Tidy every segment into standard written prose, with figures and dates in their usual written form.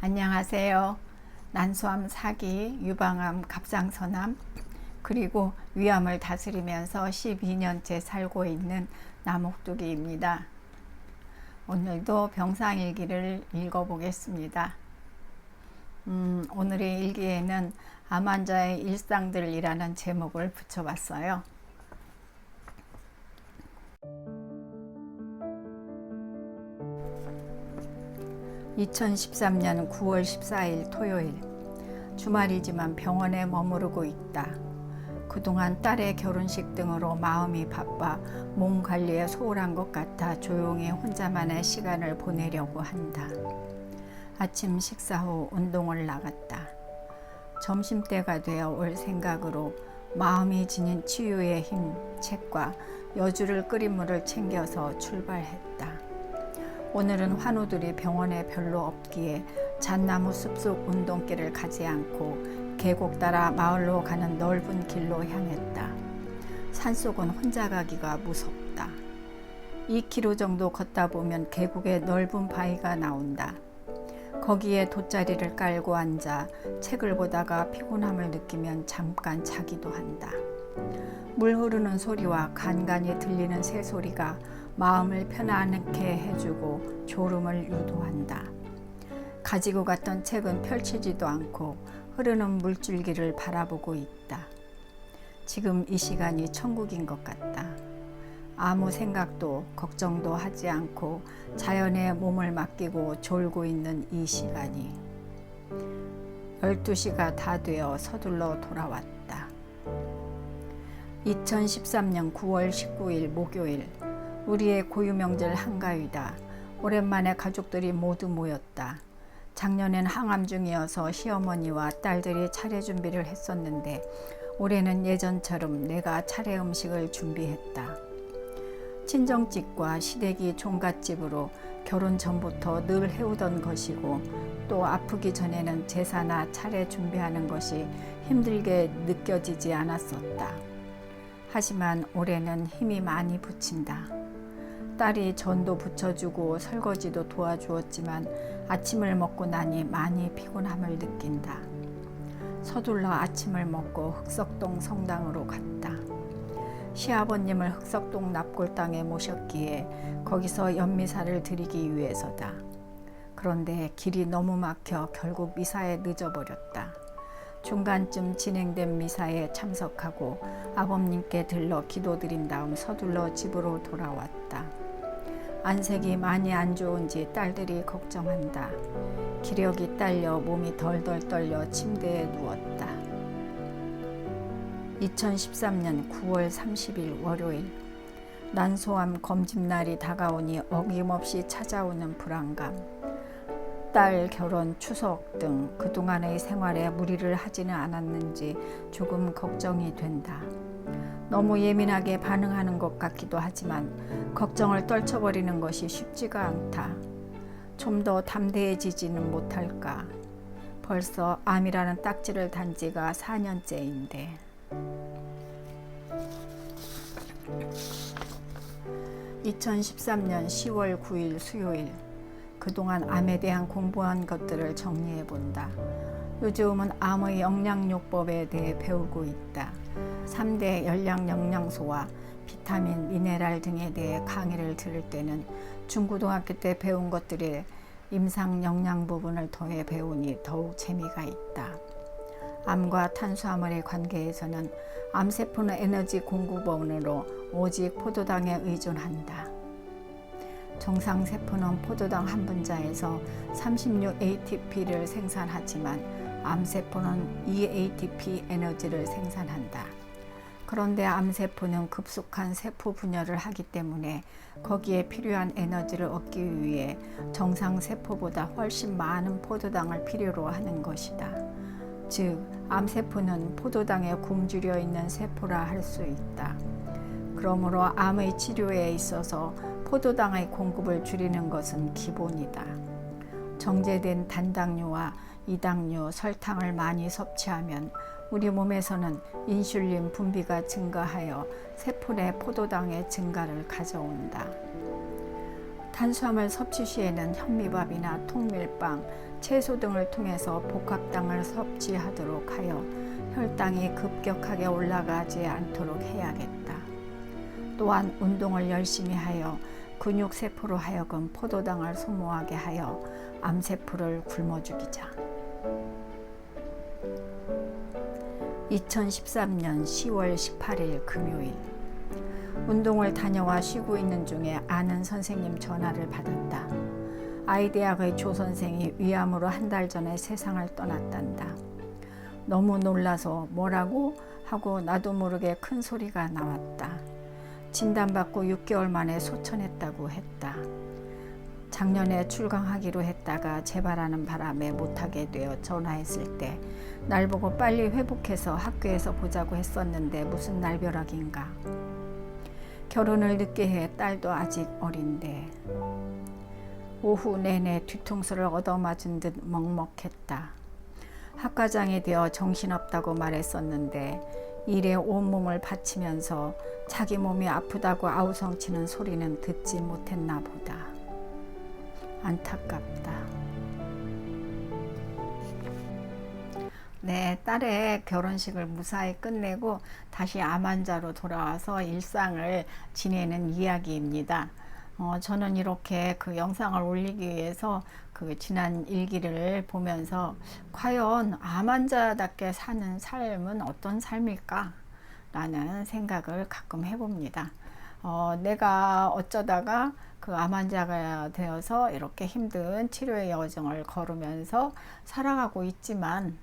안녕하세요. 난소암, 사기, 유방암, 갑상선암, 그리고 위암을 다스리면서 12년째 살고 있는 남옥두기입니다. 오늘도 병상일기를 읽어보겠습니다. 오늘의 일기에는 암 환자의 일상들이라는 제목을 붙여봤어요. 2013년 9월 14일 토요일, 주말이지만 병원에 머무르고 있다. 그동안 딸의 결혼식 등으로 마음이 바빠 몸 관리에 소홀한 것 같아 조용히 혼자만의 시간을 보내려고 한다. 아침 식사 후 운동을 나갔다. 점심때가 되어 올 생각으로 마음이 지닌 치유의 힘 책과 여주를 끓인 물을 챙겨서 출발했다. 오늘은 환우들이 병원에 별로 없기에 잣나무 숲속 운동길을 가지 않고 계곡 따라 마을로 가는 넓은 길로 향했다. 산속은 혼자 가기가 무섭다. 2km 정도 걷다 보면 계곡에 넓은 바위가 나온다. 거기에 돗자리를 깔고 앉아 책을 보다가 피곤함을 느끼면 잠깐 자기도 한다. 물 흐르는 소리와 간간히 들리는 새소리가 마음을 편안하게 해주고 졸음을 유도한다. 가지고 갔던 책은 펼치지도 않고 흐르는 물줄기를 바라보고 있다. 지금 이 시간이 천국인 것 같다. 아무 생각도 걱정도 하지 않고 자연에 몸을 맡기고 졸고 있는 이 시간이 12시가 다 되어 서둘러 돌아왔다. 2013년 9월 19일 목요일, 우리의 고유명절 한가위다. 오랜만에 가족들이 모두 모였다. 작년엔 항암 중이어서 시어머니와 딸들이 차례 준비를 했었는데 올해는 예전처럼 내가 차례 음식을 준비했다. 친정집과 시댁이 종갓집으로 결혼 전부터 늘 해오던 것이고 또 아프기 전에는 제사나 차례 준비하는 것이 힘들게 느껴지지 않았었다. 하지만 올해는 힘이 많이 붙인다. 딸이 전도 부쳐주고 설거지도 도와주었지만 아침을 먹고 나니 많이 피곤함을 느낀다. 서둘러 아침을 먹고 흑석동 성당으로 갔다. 시아버님을 흑석동 납골당에 모셨기에 거기서 연미사를 드리기 위해서다. 그런데 길이 너무 막혀 결국 미사에 늦어버렸다. 중간쯤 진행된 미사에 참석하고 아버님께 들러 기도드린 다음 서둘러 집으로 돌아왔다. 안색이 많이 안 좋은지 딸들이 걱정한다. 기력이 딸려 몸이 덜덜 떨려 침대에 누웠다. 2013년 9월 30일 월요일, 난소암 검진날이 다가오니 어김없이 찾아오는 불안감. 딸 결혼, 추석 등 그동안의 생활에 무리를 하지는 않았는지 조금 걱정이 된다. 너무 예민하게 반응하는 것 같기도 하지만 걱정을 떨쳐버리는 것이 쉽지가 않다. 좀 더 담대해지지는 못할까. 벌써 암이라는 딱지를 단 지가 4년째인데. 2013년 10월 9일 수요일, 그동안 암에 대한 공부한 것들을 정리해 본다. 요즘은 암의 영양요법에 대해 배우고 있다. 3대 열량 영양소와 비타민, 미네랄 등에 대해 강의를 들을 때는 중고등학교 때 배운 것들에 임상 영양 부분을 더해 배우니 더욱 재미가 있다. 암과 탄수화물의 관계에서는 암세포는 에너지 공급원으로 오직 포도당에 의존한다. 정상세포는 포도당 한 분자에서 36ATP를 생산하지만 암세포는 2ATP 에너지를 생산한다. 그런데 암세포는 급속한 세포 분열을 하기 때문에 거기에 필요한 에너지를 얻기 위해 정상세포보다 훨씬 많은 포도당을 필요로 하는 것이다. 즉, 암세포는 포도당에 굶주려 있는 세포라 할 수 있다. 그러므로 암의 치료에 있어서 포도당의 공급을 줄이는 것은 기본이다. 정제된 단당류와 이당류, 설탕을 많이 섭취하면 우리 몸에서는 인슐린 분비가 증가하여 세포 내 포도당의 증가를 가져온다. 탄수화물 섭취 시에는 현미밥이나 통밀빵, 채소 등을 통해서 복합당을 섭취하도록 하여 혈당이 급격하게 올라가지 않도록 해야겠다. 또한 운동을 열심히 하여 근육세포로 하여금 포도당을 소모하게 하여 암세포를 굶어 죽이자. 2013년 10월 18일 금요일, 운동을 다녀와 쉬고 있는 중에 아는 선생님 전화를 받았다. 아이 대학의 조 선생이 위암으로 한 달 전에 세상을 떠났단다. 너무 놀라서 뭐라고 하고 나도 모르게 큰 소리가 나왔다. 진단받고 6개월 만에 소천했다고 했다. 작년에 출강하기로 했다가 재발하는 바람에 못하게 되어 전화했을 때 날 보고 빨리 회복해서 학교에서 보자고 했었는데 무슨 날벼락인가. 결혼을 늦게 해 딸도 아직 어린데. 오후 내내 뒤통수를 얻어맞은 듯 먹먹했다. 학과장이 되어 정신없다고 말했었는데 일에 온몸을 바치면서 자기 몸이 아프다고 아우성치는 소리는 듣지 못했나 보다. 안타깝다. 네, 딸의 결혼식을 무사히 끝내고 다시 암 환자로 돌아와서 일상을 지내는 이야기입니다. 저는 이렇게 그 영상을 올리기 위해서 그 지난 일기를 보면서 과연 암 환자답게 사는 삶은 어떤 삶일까? 라는 생각을 가끔 해봅니다. 내가 어쩌다가 그 암 환자가 되어서 이렇게 힘든 치료의 여정을 걸으면서 살아가고 있지만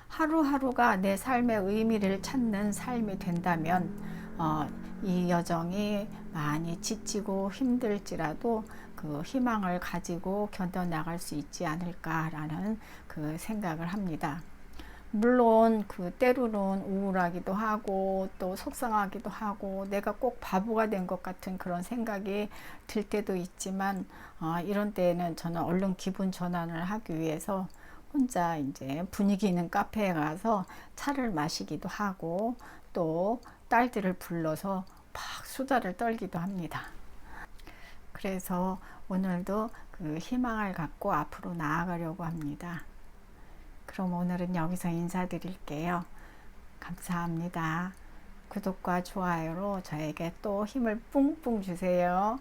하루하루가 내 삶의 의미를 찾는 삶이 된다면 이 여정이 많이 지치고 힘들지라도 그 희망을 가지고 견뎌나갈 수 있지 않을까라는 그 생각을 합니다. 물론 그 때로는 우울하기도 하고 또 속상하기도 하고 내가 꼭 바보가 된 것 같은 그런 생각이 들 때도 있지만 이런 때에는 저는 얼른 기분 전환을 하기 위해서 혼자 이제 분위기 있는 카페에 가서 차를 마시기도 하고 또 딸들을 불러서 막 수다를 떨기도 합니다. 그래서 오늘도 그 희망을 갖고 앞으로 나아가려고 합니다. 그럼 오늘은 여기서 인사드릴게요. 감사합니다. 구독과 좋아요로 저에게 또 힘을 뿡뿡 주세요.